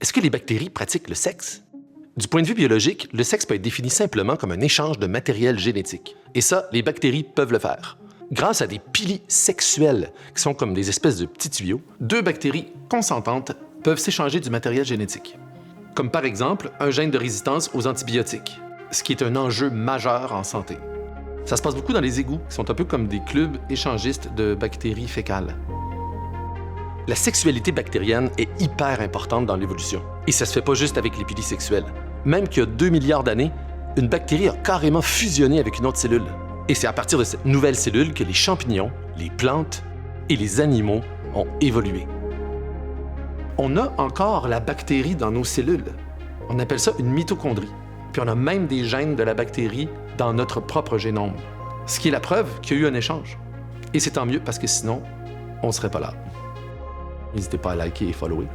Est-ce que les bactéries pratiquent le sexe? Du point de vue biologique, le sexe peut être défini simplement comme un échange de matériel génétique. Et ça, les bactéries peuvent le faire. Grâce à des piliers sexuels, qui sont comme des espèces de petits tuyaux, deux bactéries consentantes peuvent s'échanger du matériel génétique. Comme par exemple un gène de résistance aux antibiotiques, ce qui est un enjeu majeur en santé. Ça se passe beaucoup dans les égouts, qui sont un peu comme des clubs échangistes de bactéries fécales. La sexualité bactérienne est hyper importante dans l'évolution. Et ça se fait pas juste avec les piliers sexuels. Même qu'il y a 2 milliards d'années, une bactérie a carrément fusionné avec une autre cellule. Et c'est à partir de cette nouvelle cellule que les champignons, les plantes et les animaux ont évolué. On a encore la bactérie dans nos cellules. On appelle ça une mitochondrie. Puis on a même des gènes de la bactérie dans notre propre génome. Ce qui est la preuve qu'il y a eu un échange. Et c'est tant mieux parce que sinon, on ne serait pas là. N'hésitez pas à liker et follower.